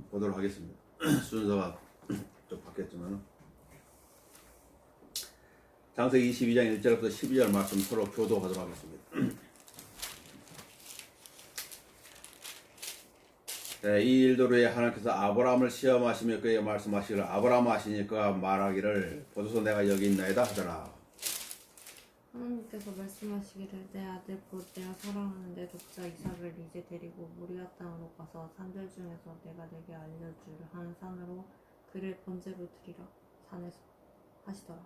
보도록 하겠습니다. 순서가 좀 바뀌었지만 창세기 22장 1절부터 12절 말씀 서로 교도하도록 하겠습니다. 네, 이 일도로에 하나님께서 아브라함을 시험하시며 그에게 말씀하시기를 아브라함 하시니 그가 말하기를 보소서 내가 여기 있나이다 하더라. 하나님께서 말씀하시기를 내 아들 곧 내가 사랑하는 내 독자 이삭을 이제 데리고 모리아 땅으로 가서 산들 중에서 내가 내게 알려줄 한 산으로 그를 번제로 드리라 산에서 하시더라.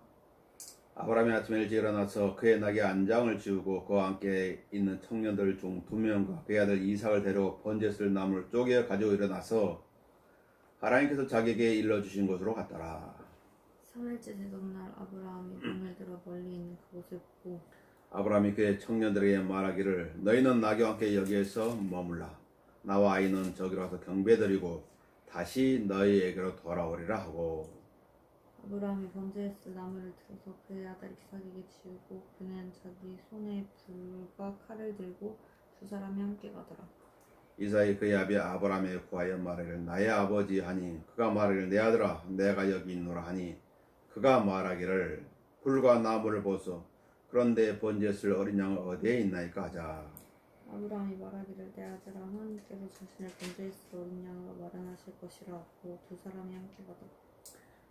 아브라함이 아침에 일찍 일어나서 그의 낙에 안장을 지우고 그와 함께 있는 청년들 중 2명과 그의 아들 이삭을 데리고 번제 쓸 나무를 쪼개 가지고 일어나서 하나님께서 자기에게 일러주신 곳으로 갔더라. 3일째 되던 날 아브라함이 눈을 들어 멀리 있는 그곳을 보고 아브라함이 그의 청년들에게 말하기를 너희는 나귀와 함께 여기에서 머물라. 나와 아이는 저기로 와서 경배드리고 다시 너희에게로 돌아오리라 하고 아브라함이 번제에 쓸 나무를 들어서 그의 아들 이삭에게 지우고 그는 자기 손에 불과 칼을 들고 두 사람이 함께 가더라. 이삭이 그의 아비 아브라함에 구하여 말하기를 나의 아버지 하니 그가 말하기를 내 아들아 내가 여기 있노라 하니 그가 말하기를 불과 나무를 보소 그런데 번제에 쓸 어린 양은 어디에 있나이까 하자. 아브라함이 말하기를 내 아들아 하나님께서 자신을 번제에 쓸 어린 양으로 마련하실 것이라 하고 두 사람이 함께 가더라.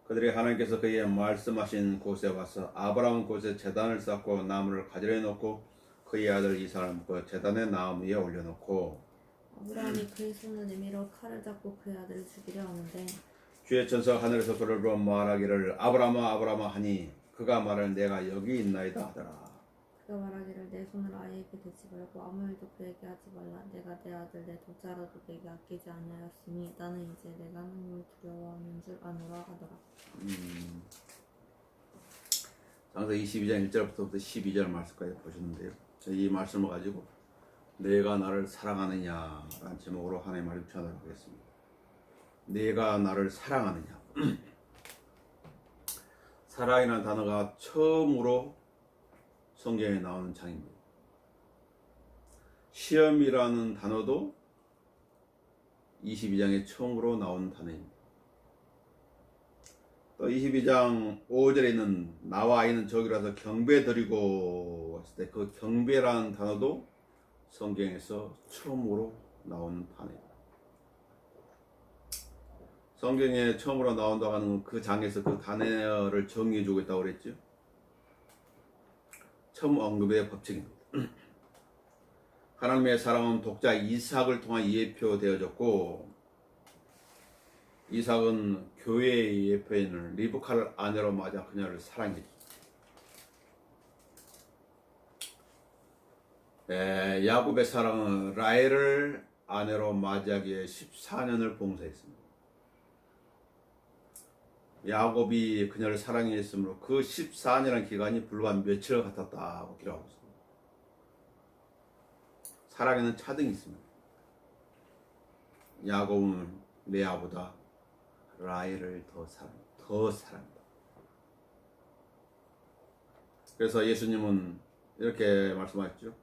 그들이 하나님께서 그에게 말씀하신 곳에 와서 아브라함은 곳에 제단을 쌓고 나무를 가지런히 놓고 그의 아들 이삭을 묶어 제단의 나무 위에 올려놓고 아브라함이 그의 손을 내밀어 칼을 잡고 그의 아들을 죽이려 하는데 주의 천사가 하늘에서 그를 불러 말하기를 아브라함아 아브라함아 하니 그가 말하기를 내가 여기 있나이다 하더라. 그가 말하기를 내 손을 아이에게 대지 말고 아무 일도 그에게 하지 말라. 내가 내 아들 내 독자라도 내게 아끼지 아니하였으니 나는 이제 내가 하나님을 두려워하는 줄 아노라 하더라. 창세기 22장 1절부터 12절 말씀까지 보셨는데요. 이 말씀을 가지고 내가 나를 사랑하느냐라는 제목으로 하나님의 말씀 전하도록 하겠습니다. 내가 나를 사랑하느냐. 사랑이라는 단어가 처음으로 성경에 나오는 장입니다. 시험이라는 단어도 22장에 처음으로 나오는 단어입니다. 또 22장 5절에 있는 나와 아이는 저기라서 경배 드리고 했을 때 그 경배라는 단어도 성경에서 처음으로 나오는 단어입니다. 성경에 처음으로 나온다고 하는 그 장에서 그 단어를 정의해 주고 있다고 그랬죠. 처음 언급의 법칙입니다. 하나님의 사랑은 독자 이삭을 통한 예표되어졌고 이삭은 교회의 예표인 리브카를 아내로 맞아 그녀를 사랑했죠. 야곱의 사랑은 라헬을 아내로 맞이하기 위해 14년을 봉사했습니다. 야곱이 그녀를 사랑했으므로 그 14년의 기간이 불과 며칠 같았다고 기록하고 있습니다. 사랑에는 차등이 있습니다. 야곱은 레아보다 라헬을 더 사랑합니다. 그래서 예수님은 이렇게 말씀하셨죠.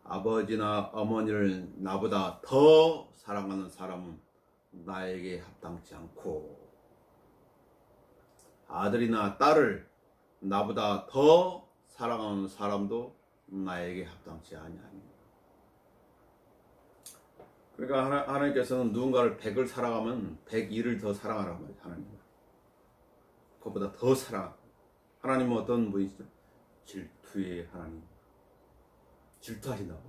아버지나 어머니를 나보다 더 사랑하는 사람은 나에게 합당치 않고 아들이나 딸을 나보다 더 사랑하는 사람도 나에게 합당치 아니하니. 그러니까 하나님께서는 누군가를 100을 사랑하면 101을 더 사랑하라고 말이에요. 하나님은 그것보다 더 사랑. 하나님은 어떤 분이시죠? 질투의 하나님. 질투하신다고.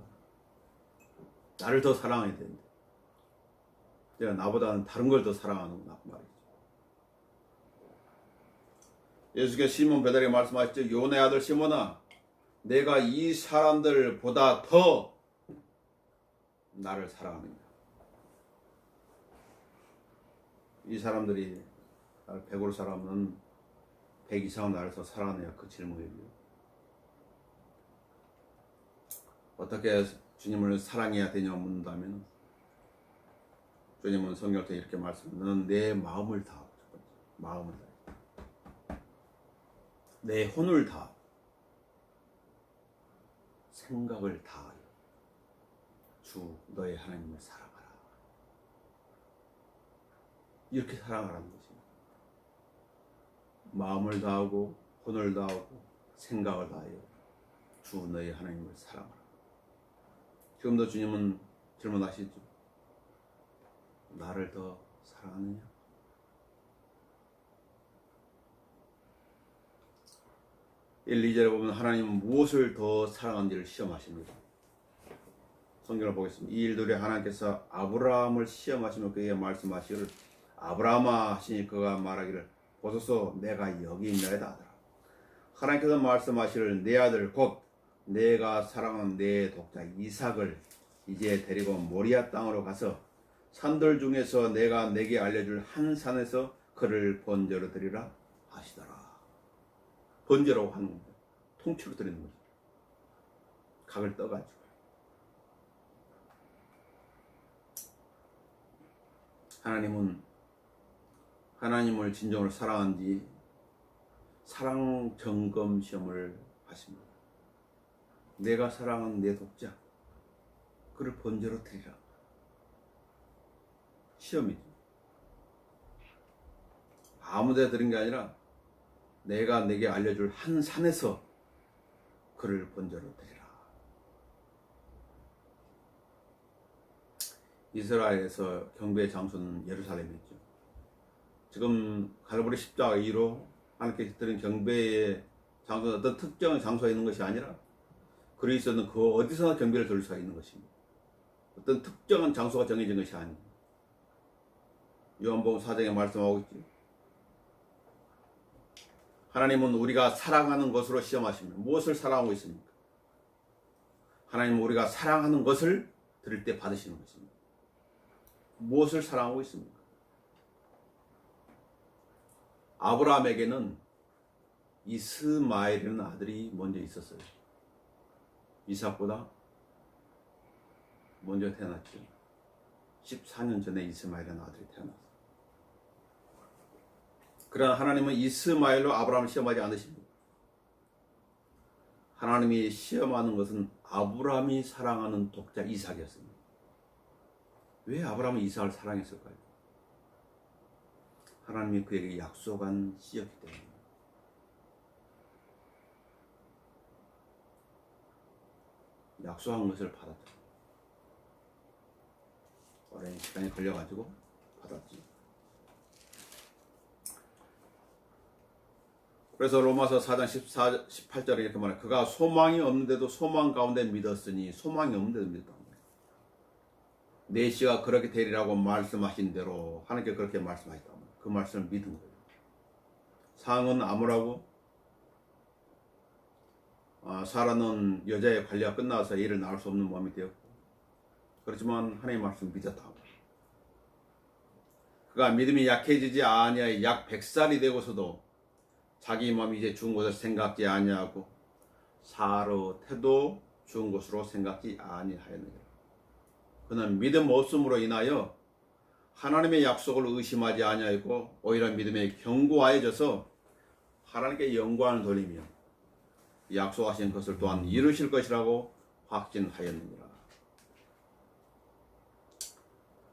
나를 더 사랑해야 되는데 내가 나보다는 다른 걸 더 사랑하는구나 그 말이죠. 예수께서 시몬 베드로에게 말씀하셨죠. 요나의 아들 시몬아 내가 이 사람들보다 더 나를 사랑하느냐. 이 사람들이 나를 100으로 사랑하면 100 이상 나를 더 사랑하느냐 그 질문이에요. 어떻게 주님을 사랑해야 되냐 묻는다면 주님은 성경을 통해 이렇게 말씀합니다. 너는 내 마음을 다하고 마음을 다하고 내 혼을 다하고 생각을 다하여 주 너의 하나님을 사랑하라. 이렇게 사랑하라는 것입니다. 마음을 다하고 혼을 다하고 생각을 다하여 주 너희 하나님을 사랑하라. 지금도 주님은 질문하시죠. 나를 더 사랑하느냐? 1, 2절에 보면 하나님은 무엇을 더 사랑한지를 시험하십니다. 성경을 보겠습니다. 이 일들에 하나님께서 아브라함을 시험하시며 그에게 말씀하시기를 아브라함아 하시니 그가 말하기를 보소서 내가 여기 있나이다 하더라. 하나님께서 말씀하시기를 내 아들 곧 내가 사랑하는 내 독자 이삭을 이제 데리고 모리아 땅으로 가서 산들 중에서 내가 내게 알려줄 한 산에서 그를 번제로 드리라 하시더라. 번제라고 하는 겁니다. 통째로 드리는 거죠. 각을 떠가지고. 하나님은 하나님을 진정으로 사랑한지 사랑 점검 시험을 하십니다. 내가 사랑하는 내 독자 그를 번제로 드리라. 시험이죠. 아무데나 드린 게 아니라 내가 내게 알려줄 한 산에서 그를 번제로 드리라. 이스라엘에서 경배의 장소는 예루살렘이었죠. 지금 갈보리 십자가 이후로 하나님께 드린 경배의 장소는 어떤 특정 장소에 있는 것이 아니라 그리스도는 그 어디서나 경배를 드릴 수가 있는 것입니다. 어떤 특정한 장소가 정해진 것이 아닙니다. 요한복음 4장에 말씀하고 있죠. 하나님은 우리가 사랑하는 것으로 시험하십니다. 무엇을 사랑하고 있습니까? 하나님은 우리가 사랑하는 것을 드릴 때 받으시는 것입니다. 무엇을 사랑하고 있습니까? 아브라함에게는 이스마엘이라는 아들이 먼저 있었어요. 이삭보다 먼저 태어났죠. 14년 전에 이스마엘이라는 아들이 태어났어요. 그러나 하나님은 이스마엘로 아브라함을 시험하지 않으십니다. 하나님이 시험하는 것은 아브라함이 사랑하는 독자 이삭이었습니다. 왜 아브라함은 이삭을 사랑했을까요? 하나님이 그에게 약속한 씨였기 때문에. 약속한 것을 받았죠. 오랜 시간이 걸려가지고 받았지. 그래서 로마서 4장 18절에 이렇게 말해요. 그가 소망이 없는데도 소망 가운데 믿었으니 소망이 없는데도 믿었다. 내 씨가 그렇게 되리라고 말씀하신 대로 하나님께 그렇게 말씀하셨다. 그 말씀을 믿은 거예요. 상은 아무라고 사라는 여자의 관리가 끝나서 애를 낳을 수 없는 몸이 되었고 그렇지만 하나님의 말씀을 믿었다. 그가 믿음이 약해지지 아니하여 약 100살이 되고서도 자기 몸이 이제 죽은 것을 생각지 아니하고 사로 태도 죽은 것으로 생각지 아니하였느니라. 그는 믿음 없음으로 인하여 하나님의 약속을 의심하지 아니하였고 오히려 믿음에 견고하여져서 하나님께 영광을 돌리며 약속하신 것을 또한 이루실 것이라고 확신하였느니라.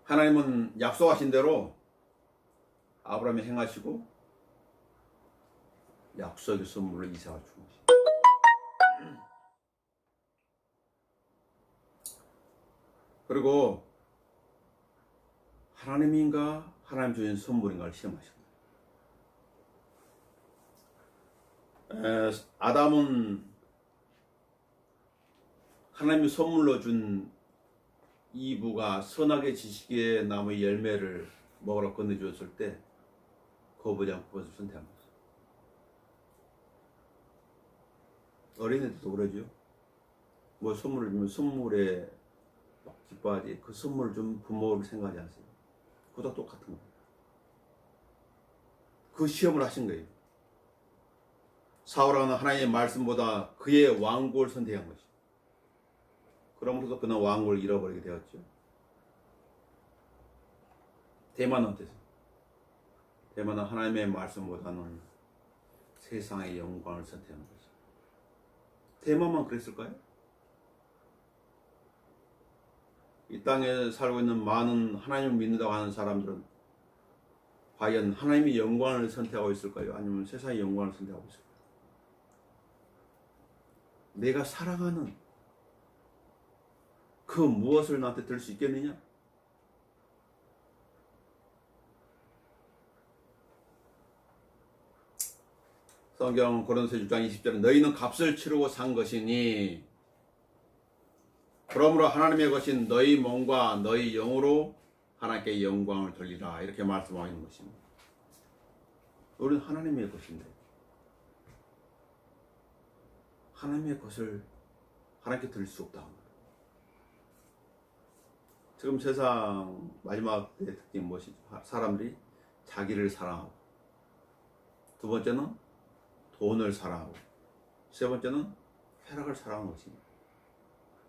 하나님은 약속하신 대로 아브라함이 행하시고 약속의 선물을 이삭을 준 것입니다. 그리고 하나님인가 하나님 주신 선물인가를 시험하십니다. 아담은 하나님이 선물로 준 이브가 선악의 지식의 나무의 열매를 먹으러 건네주었을 때 거부하지 않고 그것을 선택한 거죠. 어린애들도 그러죠. 뭐 선물을 주면 선물에 기뻐하지 그 선물을 준 부모를 생각하지 않습니다. 그것도 똑같은 거예요. 그 시험을 하신 거예요. 사울왕은 하나님의 말씀보다 그의 왕국을 선택한 것이죠. 그러므로도 그는 왕국을 잃어버리게 되었죠. 대만은 어땠어요? 대만은 하나님의 말씀보다는 세상의 영광을 선택한 거죠. 대만만 그랬을까요? 이 땅에 살고 있는 많은 하나님을 믿는다고 하는 사람들은 과연 하나님의 영광을 선택하고 있을까요? 아니면 세상의 영광을 선택하고 있을까요? 내가 사랑하는 그 무엇을 나한테 들 수 있겠느냐? 성경 고린도서 6장 20절에 너희는 값을 치르고 산 것이니 그러므로 하나님의 것인 너희 몸과 너희 영으로 하나님께 영광을 돌리라 이렇게 말씀하고 있는 것입니다. 우리는 하나님의 것인데 하나님의 것을 하나님께 드릴 수 없다. 지금 세상 마지막 때의 특징이 무엇이죠? 사람들이 자기를 사랑하고 두 번째는 돈을 사랑하고 세 번째는 쾌락을 사랑하는 것입니다.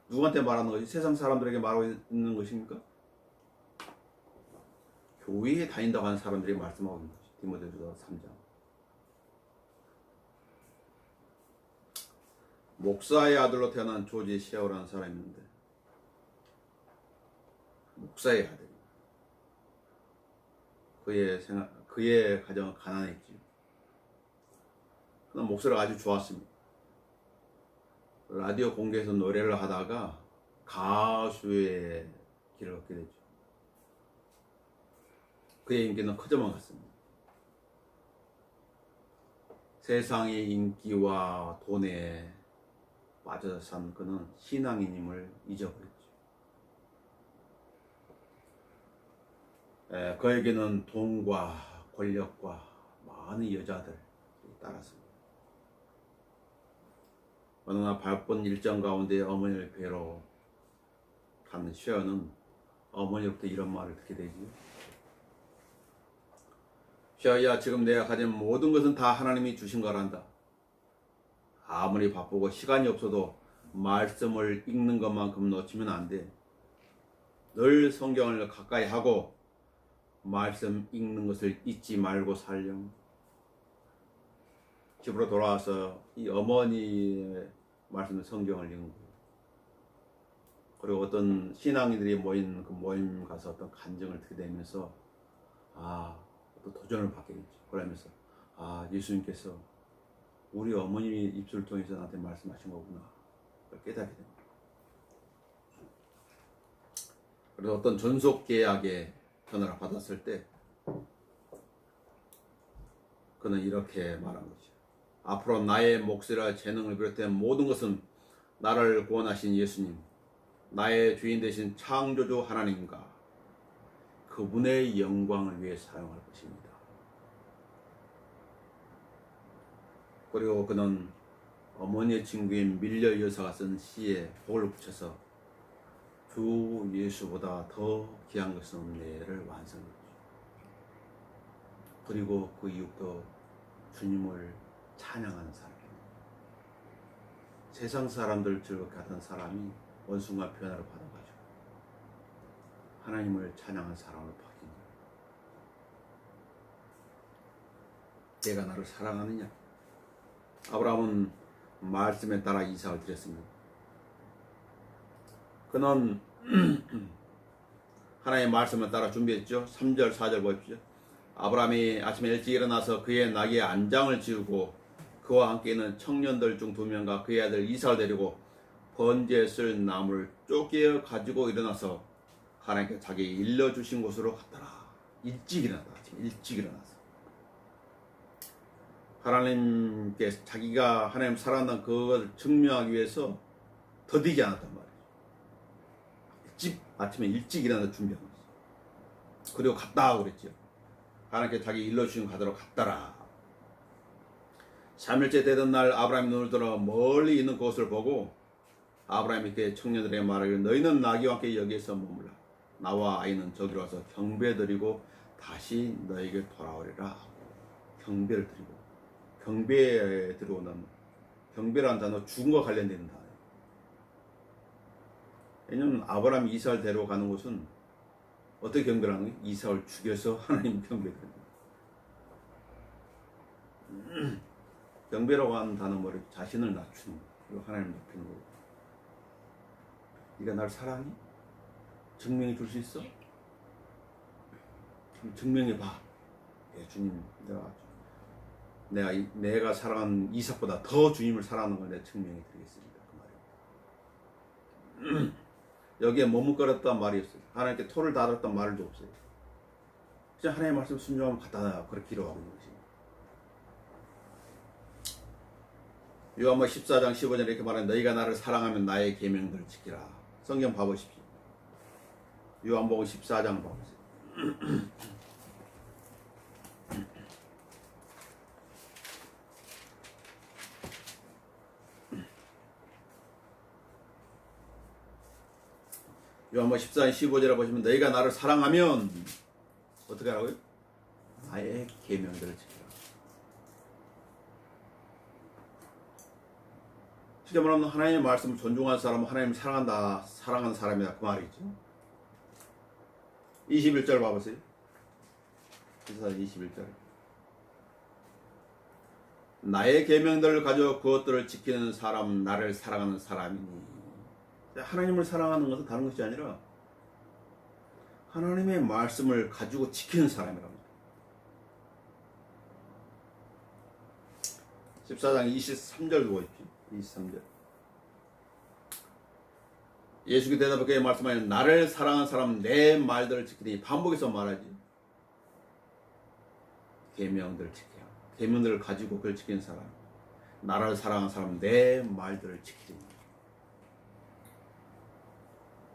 누구한테 말하는 것이 세상 사람들에게 말하고 있는 것입니까? 교회에 다닌다고 하는 사람들이 말씀하고 있는 것이 디모데후서 3장. 목사의 아들로 태어난 조지 셰어라는 사람이 있는데 목사의 아들. 그의 가정은 가난했지. 그러나 목소리가 아주 좋았습니다. 라디오 공개에서 노래를 하다가 가수의 길을 걷게 되죠. 그의 인기는 커져만 갔습니다. 세상의 인기와 돈에 빠져 산 그는 신앙인임을 잊어버렸죠. 그에게는 돈과 권력과 많은 여자들이 따랐습니다. 어느 날 바쁜 일정 가운데 어머니를 뵈러 간 셰어는 어머니로부터 이런 말을 듣게 되죠. 셰어야, 지금 내가 가진 모든 것은 다 하나님이 주신 거란다. 아무리 바쁘고 시간이 없어도 말씀을 읽는 것만큼 놓치면 안 돼. 늘 성경을 가까이 하고 말씀 읽는 것을 잊지 말고 살렴. 집으로 돌아와서 이 어머니의 말씀을 성경을 읽는 거예요. 그리고 어떤 신앙인들이 모인 그 모임 가서 어떤 간증을 듣게 되면서 또 도전을 받게 됐죠. 그러면서 예수님께서 우리 어머님의 입술을 통해서 나한테 말씀하신 거구나 깨닫게 됩니다. 그래서 어떤 존속 계약의 전화를 받았을 때 그는 이렇게 말한 거죠. 앞으로 나의 목소리와 재능을 비롯한 모든 것은 나를 구원하신 예수님, 나의 주인 되신 창조주 하나님과 그분의 영광을 위해 사용할 것입니다. 그리고 그는 어머니의 친구인 밀려 여사가 쓴 시에 복을 붙여서 주 예수보다 더 귀한 것은 없네를 완성했죠. 그리고 그 이후부터 주님을 찬양하는 사람입니다. 세상 사람들 즐겁게 하던 사람이 원순간 변화를 받아가지고 하나님을 찬양하는 사람으로 바뀐 거예요. 내가 나를 사랑하느냐? 아브라함은 말씀에 따라 이삭을 드렸습니다. 그는 하나님의 말씀을 따라 준비했죠. 3절 4절 보십시오. 아브라함이 아침에 일찍 일어나서 그의 나귀의 안장을 지우고 그와 함께 있는 청년들 중 2명과 그의 아들 이삭을 데리고 번제에 쓸 나무를 쪼개어 가지고 일어나서 하나님께 자기 일러주신 곳으로 갔더라. 일찍 일어났다. 아침에 일찍 일어나서 하나님께 자기가 하나님 살아난다는 그것을 증명하기 위해서 더디지 않았단 말이에요. 아침에 일찍 일어나서 준비한 거죠. 그리고 갔다 그랬죠. 하나님께 자기 일러주신 가도록 갔더라. 3일째 되던 날 아브라함이 눈을 들어 멀리 있는 곳을 보고 아브라함이 그의 청년들에게 말하기를 너희는 나귀와 함께 여기에서 머물라. 나와 아이는 저기로 와서 경배드리고 다시 너에게 돌아오리라 하고 경배를 드리고 경배에 들어오는 경배라는 단어 죽음과 관련되는 단어예요. 왜냐하면 아브라함이 이삭을 데려가는 곳은 어떻게 경배를 하는 거예요? 이삭을 죽여서 하나님 경배드립니다. 경배라고 하는 단어 뭐를 자신을 낮추는 거 그리고 하나님을 높이는 거고. 네가 날 사랑해? 증명해 줄 수 있어? 그럼 증명해 봐. 예, 주님 내가 사랑한 이삭보다 더 주님을 사랑하는 걸 내가 증명해 드리겠습니다. 그 말이에요. 여기에 머뭇거렸단 말이 없어요. 하나님께 토를 달았단 말도 없어요. 그냥 하나님의 말씀 순종하면 갖다 그렇게 기록하고 있는 것입니다. 요한복음 14장 15절에 이렇게 말하는 너희가 나를 사랑하면 나의 계명들을 지키라. 성경 봐보십시오. 요한복음 14장 봐보세요. 요한복음 14장 15절에 보시면 너희가 나를 사랑하면 어떻게 하라고요? 나의 계명들을 지키라. 쉽게 말하면 하나님의 말씀을 존중하는 사람은 하나님을 사랑하는 사람이다 그 말이죠. 21절 봐보세요. 21절. 나의 계명들을 가져 그것들을 지키는 사람 나를 사랑하는 사람이니. 하나님을 사랑하는 것은 다른 것이 아니라 하나님의 말씀을 가지고 지키는 사람이랍니다. 14장 23절 보십시오. 23절. 예수께서 대답하여 그의 말씀하여 나를 사랑하는 사람은 내 말들을 지키니 반복해서 말하지. 계명들을 지켜야. 계명들을 가지고 그걸 지키는 사람. 나를 사랑하는 사람은 내 말들을 지키니.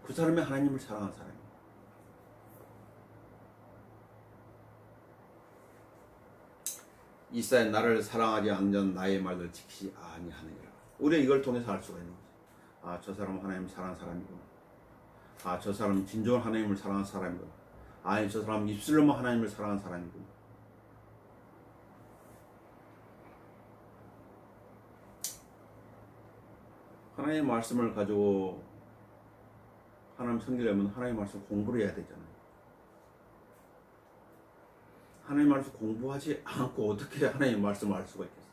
그 사람이 하나님을 사랑하는 사람이에요. 이사야 나를 사랑하지 않는 나의 말들을 지키지 아니하느니라. 우리가 이걸 통해서 알 수가 있는 거죠. 아, 저 사람은 하나님을 사랑하는 사람이구나. 아, 저 사람은 진정한 하나님을 사랑하는 사람이구나. 아니, 저 사람은 입술로만 하나님을 사랑하는 사람이구나. 하나님의 말씀을 가지고 하나님 섬기려면 하나님의 말씀 공부를 해야 되잖아요. 하나님의 말씀 공부하지 않고 어떻게 하나님의 말씀을 알 수가 있겠어요?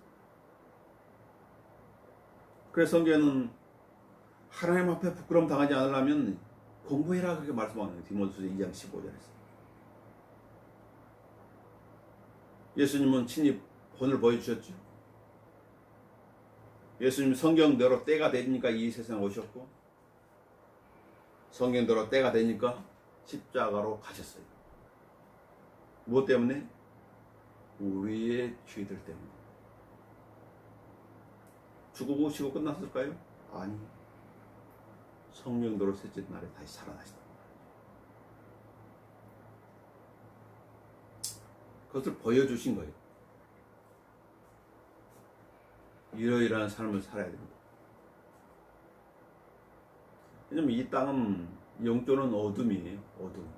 그래서 성경에는 하나님 앞에 부끄러움 당하지 않으려면 공부해라 그렇게 말씀하는 거예요. 디모데후서 2장 15절에서. 예수님은 친히 본을 보여주셨죠. 예수님 성경대로 때가 되니까 이 세상에 오셨고 성경대로 때가 되니까 십자가로 가셨어요. 무엇 때문에? 우리의 죄들 때문에. 죽고 오시고 끝났을까요? 아니. 성령대로 셋째 날에 다시 살아나시다. 그것을 보여주신 거예요. 이러이러한 삶을 살아야 됩니다. 왜냐면 이 땅은 영적으로는 어둠이에요. 어둠.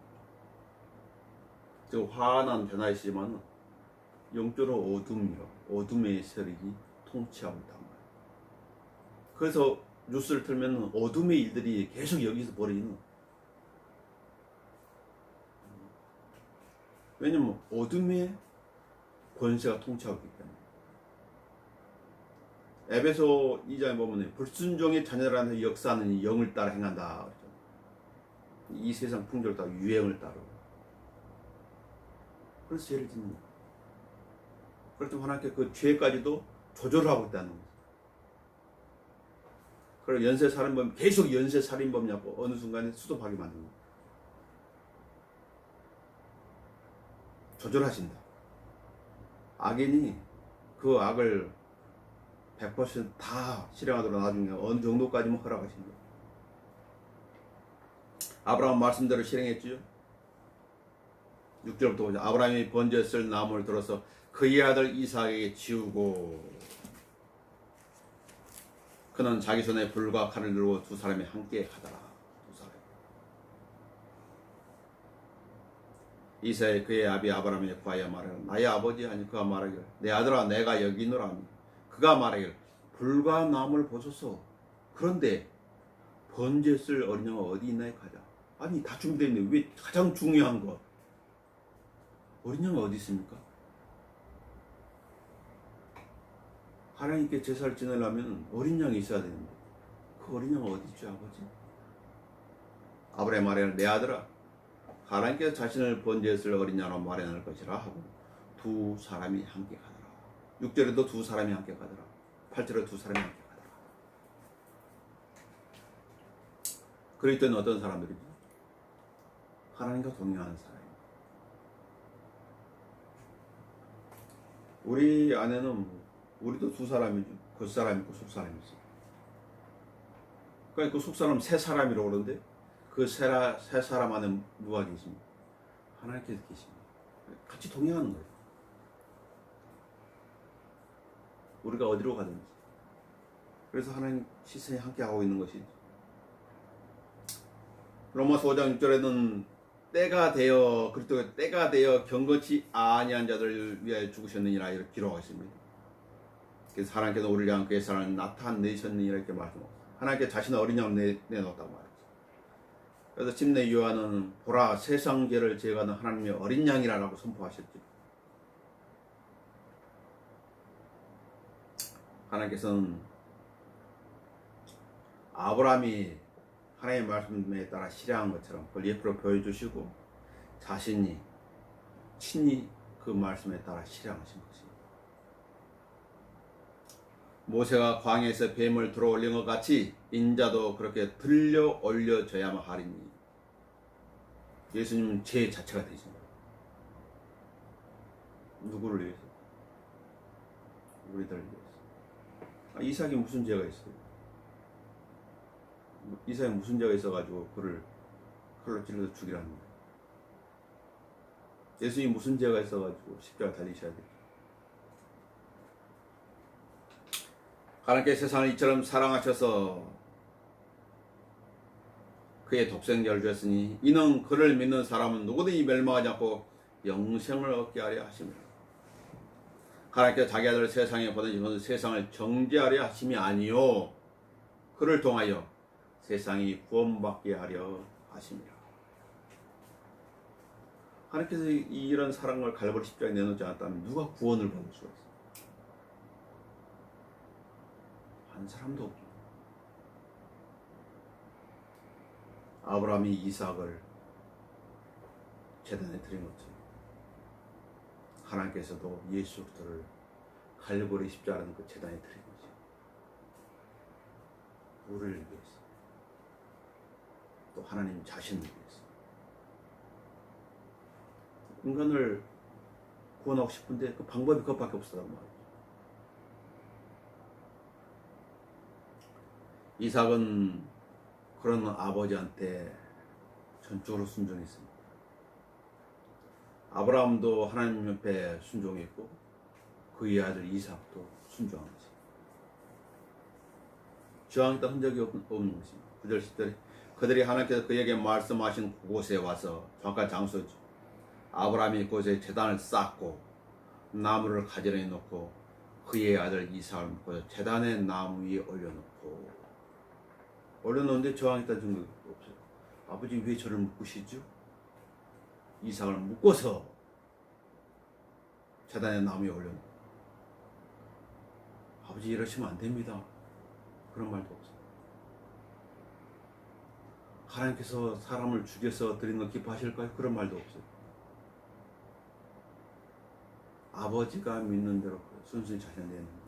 지금 환한 변화이지만 영적으로 어둠이요. 어둠의 세력이 통치하고 있단 말이에요. 그래서 뉴스를 틀면 어둠의 일들이 계속 여기서 벌어지는. 왜냐면 어둠의 권세가 통치하고 있기 때문에. 에베소 2장에 보면 불순종의 자녀라는 역사는 영을 따라 행한다. 이 세상 풍조를 따라 유행을 따라. 그래서 죄를 짓는 거예요. 그래서 하나님께 그 죄까지도 조절하고 있다는 거예요. 그리고 연쇄살인범 계속 연쇄살인범이냐고 어느 순간에 수습하게 만드는 거예요. 조절하신다. 악인이 그 악을 100% 실행하도록 나중에 어느 정도까지만 허락하신 거예요. 아브라함 말씀대로 실행했지요. 6절부터 보자. 아브라함이 번제에 쓸 나무를 들어서 그의 아들 이삭에게 지우고 그는 자기 손에 불과 칼을 들고 두 사람이 함께 하더라. 두 사람. 이삭이 그의 아비 아브라함에게 구하여 말하여 나의 아버지 하니 그가 말하기를 내 아들아 내가 여기 있노라 하니 그가 말하기를 불과 나무를 보소서. 그런데 번제 쓸 어린 양은 어디 있나요? 가자. 아니 다 준비되어 있는데 왜 가장 중요한 것 어린 양은 어디 있습니까? 하나님께 제사를 지내려면 어린 양이 있어야 되는데 그 어린 양은 어디 있죠 아버지? 아브라함 말하기를 내 아들아 하나님께서 자신을 번제에 쓸 어린 양으로 마련할 것이라 하고 두 사람이 함께 가더라. 6절에도 두 사람이 함께 가더라. 8절에 두 사람이 함께 가더라. 그럴 때는 어떤 사람들이지? 하나님과 동행하는 사람. 우리 안에는 우리도 두 사람이죠. 겉사람 있고 속사람 있어. 그러니까 그 속사람 세 사람이라고 그러는데 그 세 사람 안에 누가 계십니까? 하나님께서 계십니다. 같이 동행하는 거예요. 우리가 어디로 가든지. 그래서 하나님 시선이 함께 하고 있는 것이죠. 로마서 5장 6절에는 때가 되어 그리스도가 때가 되어 경건치 아니한 자들을 위하여 죽으셨느니라 이렇게 기록하고 있습니다. 그래서 하나님께서 우리를 향한 그의 사랑을 나타내셨느니라 이렇게 말씀하고 하나님께 자신의 어린 양을 내놓았다고 말했죠. 그래서 침례 요한은 보라 세상 죄를 제거하는 하나님의 어린 양이라고 선포하셨죠. 하나님께서는 아브라함이 하나님의 말씀에 따라 실행한 것처럼 그걸 예표로 보여주시고 자신이 친히 그 말씀에 따라 실행하신 것입니다. 모세가 광야에서 뱀을 들어올린 것 같이 인자도 그렇게 들려 올려져야만 하리니 예수님은 죄 자체가 되십니다. 누구를 위해서? 우리들을 위해서. 이삭이 무슨 죄가 있어요? 이삭이 무슨 죄가 있어가지고 그를 칼로 찔러서 죽이라는 거예요. 예수님이 무슨 죄가 있어가지고 십자가 달리셔야 돼요. 하나님께서 세상을 이처럼 사랑하셔서 그의 독생자를 주셨으니 이는 그를 믿는 사람은 누구든지 멸망하지 않고 영생을 얻게 하려 하십니다. 하나님께서 자기 아들을 세상에 보내시면서 세상을 정죄하려 하심이 아니요 그를 통하여 세상이 구원받게 하려 하십니다. 하나님께서 이런 사랑을 갈보리 십자가에 내놓지 않았다면 누가 구원을 받을 수가 있어요? 한 사람도 없죠. 아브라함이 이삭을 제단에 드린 것처럼 하나님께서도 예수 그리스도를 갈보리 십자가라는 그 제단에 드린 거죠. 우리를 위해서 또 하나님 자신을 위해서 인간을 구원하고 싶은데 그 방법이 그것밖에 없었단 말이에요. 이삭은 그런 아버지한테 전적으로 순종했습니다. 아브라함도 하나님 옆에 순종했고 그의 아들 이삭도 순종한 것입니다. 저항했던 흔적이 없는 것입니다. 9절 10절에 그들이 하나님께서 그에게 말씀하신 그곳에 와서 정확한 장소죠. 아브라함이 그곳에 제단을 쌓고 나무를 가지런히 놓고 그의 아들 이삭을 묶어 제단의 나무 위에 올려놓는데 저항했다는 증거가 없어요. 아버지 왜 저를 묶으시죠? 이삭을 묶어서 제단의 나무 위에 올려놓고 아버지 이러시면 안 됩니다. 그런 말도 없어요. 하나님께서 사람을 죽여서 드리는 거 기뻐하실까요? 그런 말도 없어요. 아버지가 믿는 대로 순순히 자신을 내는 거지.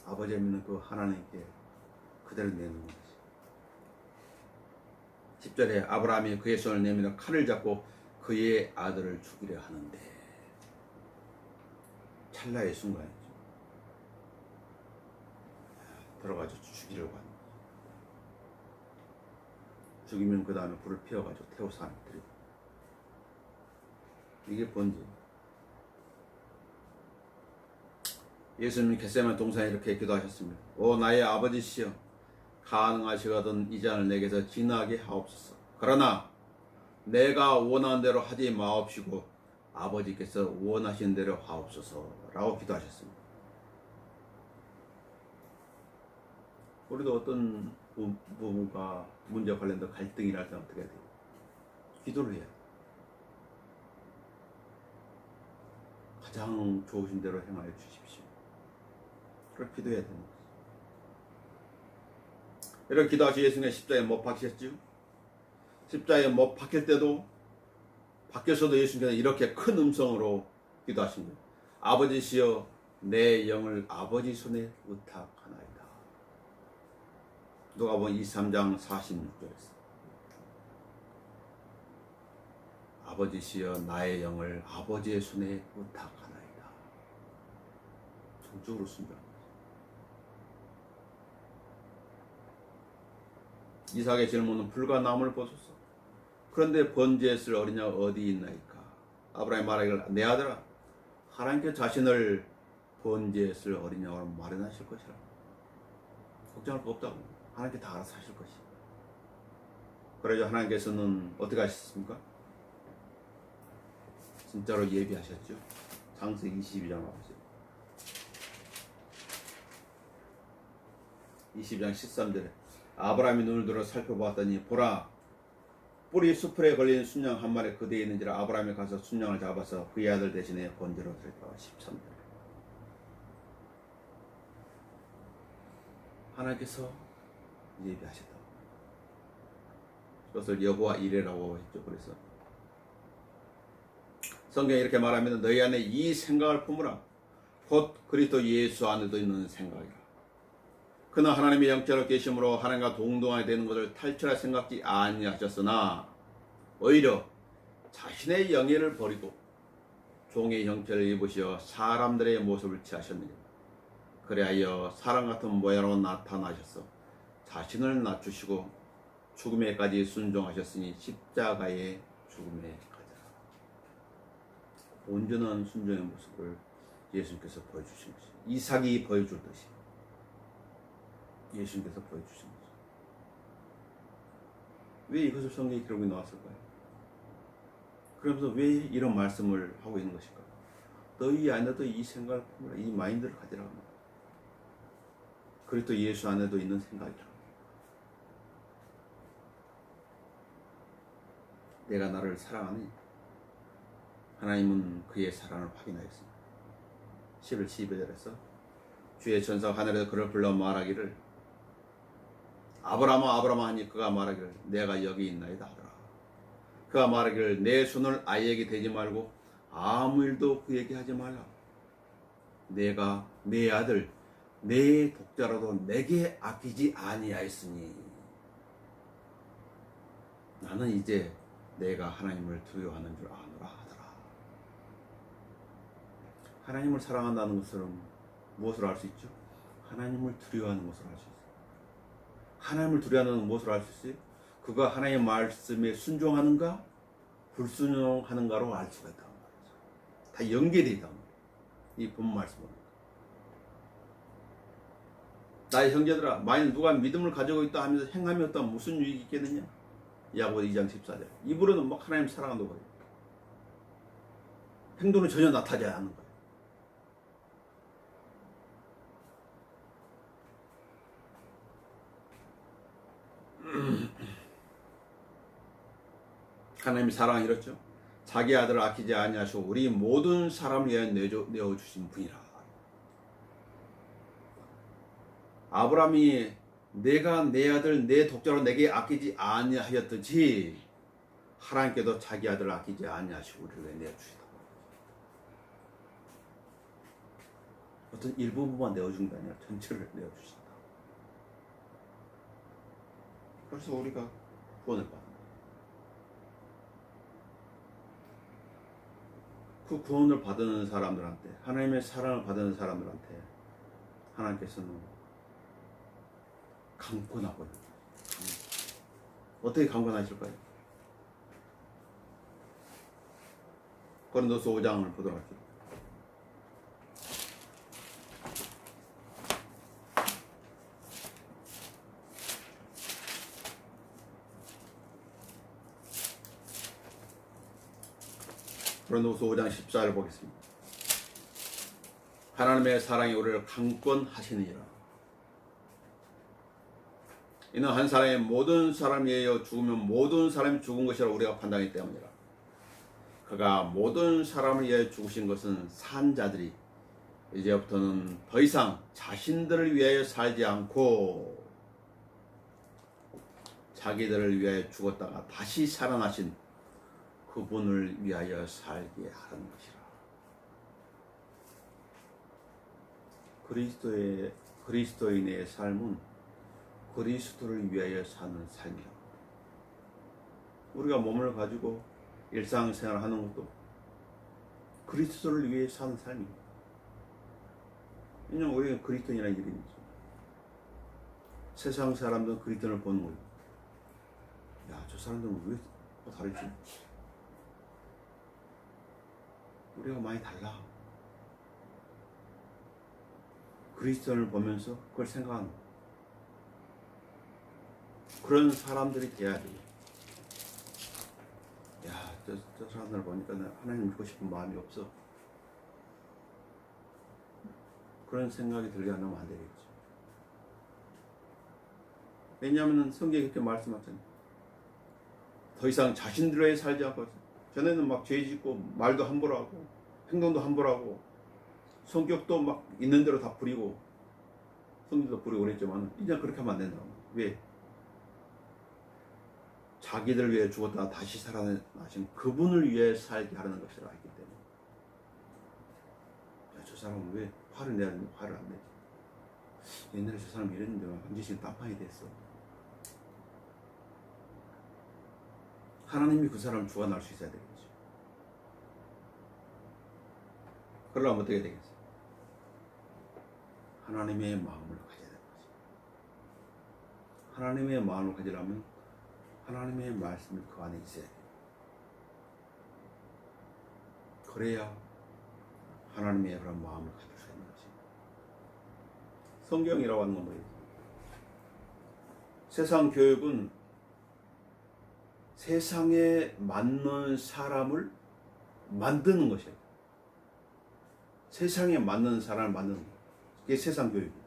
아버지가 믿는 그 하나님께 그대로 내는 거지. 10절에 아브라함이 그의 손을 내밀어 칼을 잡고 그의 아들을 죽이려 하는데 찰나의 순간이죠. 들어가서 죽이려고 하는 거지. 죽이면 그 다음에 불을 피워가지고 태워서 안에 드리고 이게 본질. 예수님이 겟세마네 동산에 이렇게 기도하셨습니다. 오 나의 아버지시여 가능하시거든 이 잔을 내게서 지나게 하옵소서. 그러나 내가 원하는 대로 하지 마옵시고 아버지께서 원하시는 대로 하옵소서 라고 기도하셨습니다. 우리도 어떤 부부가 문제와 관련된 갈등이 날 때 어떻게 해야 돼요? 기도를 해야 돼요. 가장 좋으신 대로 행하여 주십시오. 그렇게 기도해야 되는 거죠. 이렇게 기도하시 예수님의 십자가에 못 박히셨죠? 십자가에 못 박힐 때도 밖에서도 예수님께서 이렇게 큰 음성으로 기도하신 거예요. 아버지시여 내 영을 아버지 손에 의탁하나이다. 누가복음 23장 46절에서 아버지시여 나의 영을 아버지의 손에 의탁하나이다. 전적으로 순종합니다. 이삭의 질문은 불과 나무를 보소서. 그런데 번제에 쓸 어린 양 어디 있나이까? 아브라함이 말하기를 내 아들아 하나님께 자신을 번제에 쓸 어린 양으로 마련하실 것이라. 걱정할 거 없다고. 하나님께 다 알아서 하실 것이. 그러자 하나님께서는 어떻게 하셨습니까? 진짜로 예비하셨죠. 창세기 22장 나오죠. 22장 13절에 아브라함이 눈을 들어 살펴보았더니 보라 뿌리 수풀에 걸린 순양 한 마리 그대에 있는지라 아브라함이 가서 순양을 잡아서 그의 아들 대신에 번제로 드렸다. 13절. 하나님께서 예비하셨다. 그것을 여호와 이레라고 했죠. 그래서 성경에 이렇게 말하면 너희 안에 이 생각을 품으라. 곧 그리스도 예수 안에도 있는 생각이라. 그는 하나님의 영적으로 계심으로 하나님과 동등하게 되는 것을 탈출할 생각지 아니하셨으나 오히려 자신의 영예를 버리고 종의 형체를 입으시어 사람들의 모습을 취하셨느니라. 그리하여 사람 같은 모양으로 나타나셔서 자신을 낮추시고 죽음에까지 순종하셨으니 십자가의 죽음에 가자. 온전한 순종의 모습을 예수님께서 보여주신 것이 이삭이 보여줄 듯이 예수님께서 보여주신 거죠. 왜 이것을 성경에 기록이 나왔을까요? 그러면서 왜 이런 말씀을 하고 있는 것일까? 너희 안에도 이 생각을 품으라. 이 마인드를 가지라고 합니다. 그리스도 예수 안에도 있는 생각이라. 내가 나를 사랑하니 하나님은 그의 사랑을 확인하였습니다. 11, 12절에서 주의 천사가 하늘에서 그를 불러 말하기를 아브라함아 아브라함아 하니 그가 말하기를 내가 여기 있나이다 하더라. 그가 말하기를 내 손을 아이에게 대지 말고 아무 일도 그에게 하지 말라. 내가 내 아들 내 독자라도 내게 아끼지 아니하였으니 나는 이제 내가 하나님을 두려워하는 줄 아노라 하더라. 하나님을 사랑한다는 것은 무엇을 알 수 있죠? 하나님을 두려워하는 것을 알 수 있어요. 하나님을 두려워하는 것은 무엇을 알 수 있어요? 그가 하나님의 말씀에 순종하는가 불순종하는가로 알 수가 있다는 말이죠. 다 연계되어 있다는 말이에요. 이 본 말씀은 나의 형제들아 만일 누가 믿음을 가지고 있다 하면서 행함이 없다면 무슨 유익이 있겠느냐? 야고보서 2장 14절. 입으로는 막 하나님 사랑한다고 해요. 행동은 전혀 나타나지 않는 거예요. 하나님의 사랑은 이렇죠. 자기 아들을 아끼지 아니하시고 우리 모든 사람을 위하여 내어주신 분이라. 아브라함이 내가 내 아들 내 독자로 내게 아끼지 아니하였듯이 하나님께도 자기 아들을 아끼지 아니하시고 우리를 내어주시다. 어떤 일부분만 내어준 게 아니라 전체를 내어주신다. 그래서 우리가 구원을 받는 거예요. 그 구원을 받은 사람들한테 하나님의 사랑을 받은 사람들한테 하나님께서는 강권하고 있는 거예요. 어떻게 강권하실까요? 고린도서 5장을 보도록 할게요. 고린도서 5장 14절 보겠습니다. 하나님의 사랑이 우리를 강권하시느니라. 이는 한 사람의 모든 사람에 의하여 죽으면 모든 사람이 죽은 것이라 우리가 판단하기 때문이라. 그가 모든 사람을 위하여 죽으신 것은 산 자들이 이제부터는 더 이상 자신들을 위하여 살지 않고 자기들을 위하여 죽었다가 다시 살아나신 그분을 위하여 살게 하는 것이라. 그리스도인의 삶은 그리스도를 위하여 사는 삶이라. 우리가 몸을 가지고 일상생활 하는 것도 그리스도를 위해 사는 삶입니다. 왜냐하면 우리가 그리스도인이라는 이름이죠. 세상 사람들은 그리스도인을 보는 거예요. 야, 저 사람들은 왜 다르지? 우리가 많이 달라. 그리스도인을 보면서 그걸 생각하는 거예요. 그런 사람들이 돼야 돼요. 야, 저 사람들을 보니까 하나님 믿고 싶은 마음이 없어. 그런 생각이 들게 하면 안 되겠죠. 왜냐하면 성경이 그렇게 말씀하잖아요. 더 이상 자신들의 살지 않고, 전에는 막 죄 짓고 말도 함부로 하고 행동도 함부로 하고 성격도 막 있는 대로 다 부리고 성질도 부리고 그랬지만 이제 그렇게 하면 안 된다고. 왜? 자기들 위해 죽었다가 다시 살아나신 그분을 위해 살게 하는 것을 알기 때문에, 야, 저 사람은 왜 화를 내야 되는데 화를 안 내지? 옛날에 저 사람 이랬는데 언제 지금 딴판이 됐어? 하나님이 그 사람을 주관할 수 있어야 되겠죠. 그러려면 어떻게 되겠어요? 하나님의 마음을 가져야 되는 거죠. 하나님의 마음을 가지려면 하나님의 말씀이 그 안에 있어야 돼요. 그래야 하나님의 그런 마음을 가질 수 있는 거죠. 성경이라고 하는 건 뭐예요? 세상 교육은 세상에 맞는 사람을 만드는 것이에요. 세상에 맞는 사람을 만드는 거예요. 그게 세상 교육이에요.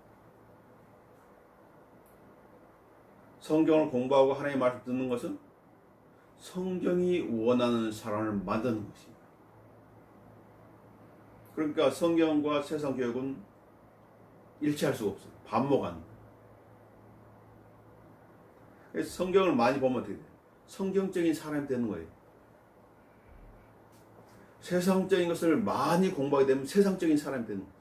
성경을 공부하고 하나님의 말씀을 듣는 것은 성경이 원하는 사람을 만드는 것입니다. 그러니까 성경과 세상 교육은 일치할 수가 없어요. 반목하는 거예요. 그래서 성경을 많이 보면 어떻게 돼요? 성경적인 사람이 되는 거예요. 세상적인 것을 많이 공부하게 되면 세상적인 사람이 되는 거예요.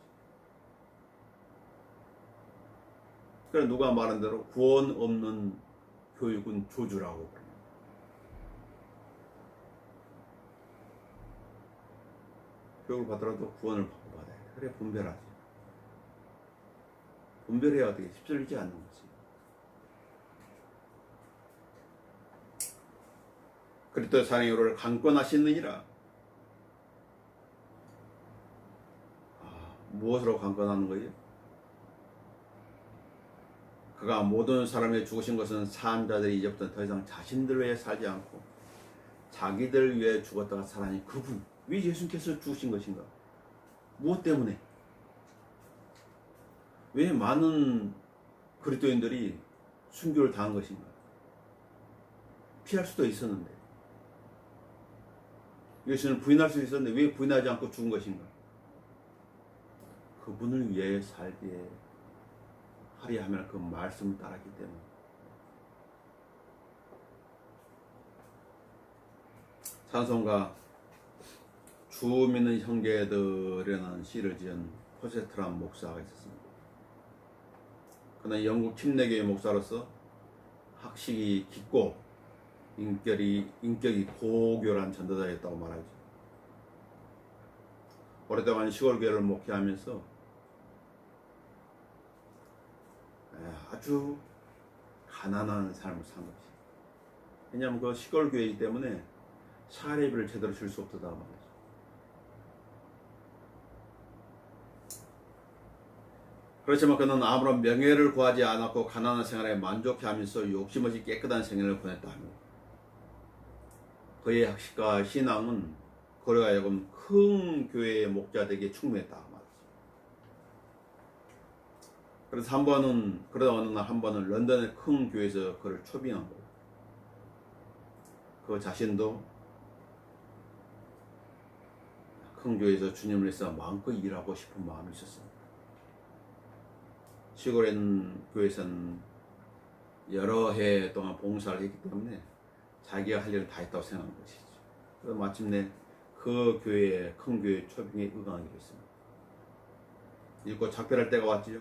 그래서 누가 말한 대로 구원 없는 교육은 조주라고 그래요. 교육을 받더라도 구원을 받아야 돼. 그래 분별하지. 분별해야 어떻게 휩쓸리지 않는 거지. 그리스도 사랑으로를 강권하시느니라. 무엇으로 강권하는 거예요? 그가 모든 사람에게 죽으신 것은 사람자들이 이제부터 더 이상 자신들 위해 살지 않고 자기들 위해 죽었다가 살아나니 그분, 왜 예수님께서 죽으신 것인가? 무엇 때문에? 왜 많은 그리스도인들이 순교를 당한 것인가? 피할 수도 있었는데, 예수님을 부인할 수 있었는데 왜 부인하지 않고 죽은 것인가? 그분을 위해 살기에 하리 하면 그 말씀을 따랐기 때문에. 찬송가 주 믿는 형제들이라는 시를 지은 포세트란 목사가 있었습니다. 그는 영국 침례교회 목사로서 학식이 깊고 인격이 고교란 전도자였다고 말하죠. 오랫동안 시골교회를 목회하면서 아주 가난한 삶을 산 거지. 왜냐하면 그 시골교회이기 때문에 사례비를 제대로 줄 수 없었다 말이죠. 그렇지만 그는 아무런 명예를 구하지 않았고 가난한 생활에 만족해하면서 욕심없이 깨끗한 생활을 보냈다 합니다. 그의 학식과 신앙은 그로 하여금 큰 교회의 목자 되기에 충분했다 말이죠. 그래서 그러다 어느 날 한 번은 런던의 큰 교회에서 그를 초빙한 거예요. 그 자신도 큰 교회에서 주님을 위해서 마음껏 일하고 싶은 마음이 있었습니다. 시골에 있는 교회에서는 여러 해 동안 봉사를 했기 때문에 자기가 할 일을 다 했다고 생각한 것이죠. 그래서 마침내 그 교회에 큰 교회 초빙에 의강하게 됐습니다. 읽고 작별할 때가 왔지요.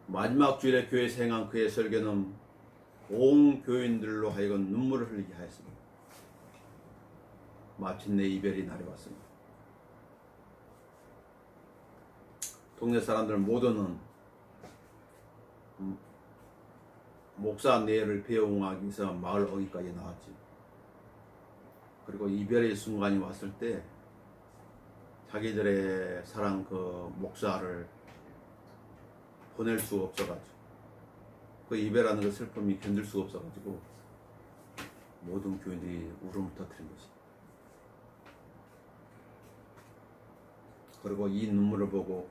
마지막 주일에 교회에서 행한 그의 설교는 온 교인들로 하여금 눈물을 흘리게 하였습니다. 마침내 이별의 날이 왔습니다. 동네 사람들 모두는 목사 내를 배웅하기 위해서 마을 어귀까지 나왔지. 그리고 이별의 순간이 왔을 때 자기들의 사랑 그 목사를 보낼 수가 없어가지고 그 이별하는 그 슬픔이 견딜 수가 없어가지고 모든 교인들이 울음을 터뜨린 것입니다. 그리고 이 눈물을 보고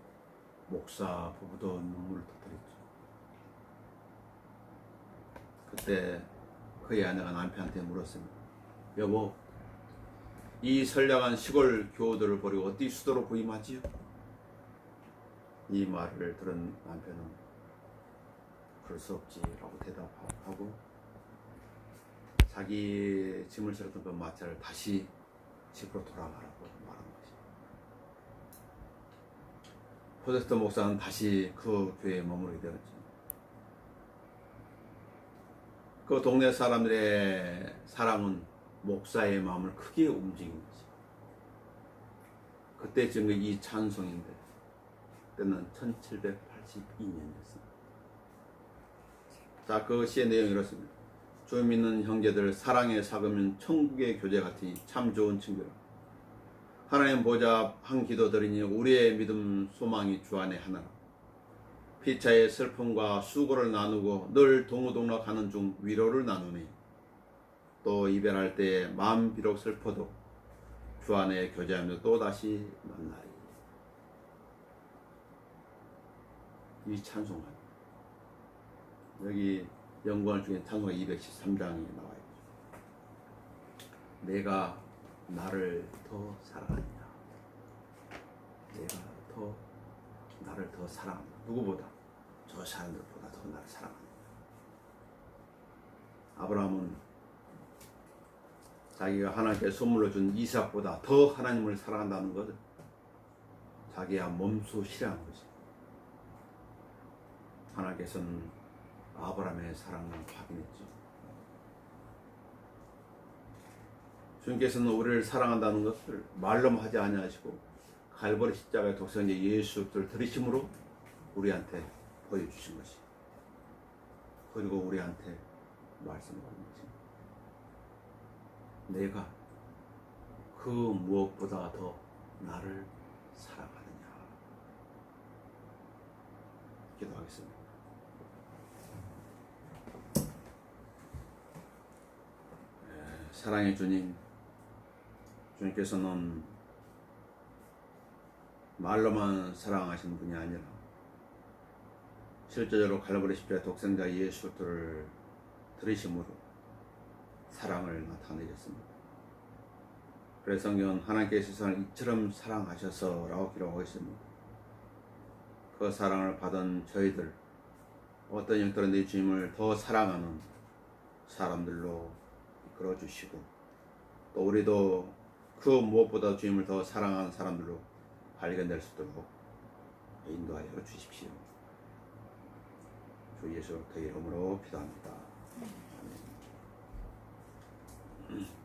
목사 부부도 눈물을 터뜨렸죠. 그때 그의 아내가 남편한테 물었습니다. 여보, 이 선량한 시골 교우들을 버리고 어디 수도로 부임하지요? 이 말을 들은 남편은 그럴 수 없지라고 대답하고 자기 짐을 실었던 그 마차를 다시 집으로 돌아가라고 말한 것입니다. 포데스터 목사는 다시 그 교회에 머무르게 되었죠. 그 동네 사람들의 사랑은 목사의 마음을 크게 움직인 거죠. 그때 지은 이 찬송인데 그때는 1782년이었습니다. 자, 그 시의 내용이 이렇습니다. 주 믿는 형제들, 사랑에 사그면 천국의 교제 같으니 참 좋은 친구라. 하나님 보좌 한 기도 드리니 우리의 믿음 소망이 주 안에 하나라. 피차의 슬픔과 수고를 나누고 늘 동우동락하는 중 위로를 나누니 또 이별할 때 마음 비록 슬퍼도 주 안에 교제하며 또다시 만나리. 이 찬송가 여기 연구할 중에 찬송가 213장이 나와 있죠. 내가 나를 더 사랑하느냐. 내가 나를 더 사랑한다. 누구보다? 저 사람들보다 더 나를 사랑한다. 아브라함은 자기가 하나님께 선물로 준 이삭보다 더 하나님을 사랑한다는 것을 자기야 몸소 실현한 것이. 하나님께서는 아브라함의 사랑을 확인했죠. 주님께서는 우리를 사랑한다는 것을 말로만 하지 아니하시고 갈보리 십자가의 독생자 예수를 들이심으로 우리한테 보여주신 것이. 그리고 우리한테 말씀하는 것이. 내가 그 무엇보다 더 나를 사랑하느냐. 기도하겠습니다. 사랑의 주님, 주님께서는 말로만 사랑하시는 분이 아니라 실제적으로 갈보리 십자가의 독생자 예수를 들으심으로 사랑을 나타내셨습니다. 그래서 성경은 하나님께서 세상을 이처럼 사랑하셔서 라고 기록하고 있습니다. 그 사랑을 받은 저희들 어떤 형태로 내 주님을 더 사랑하는 사람들로 이끌어 주시고 또 우리도 그 무엇보다 주님을 더 사랑하는 사람들로 발견될 수 있도록 인도하여 주십시오. 주 예수 그리스도의 이름으로 기도합니다. 아멘.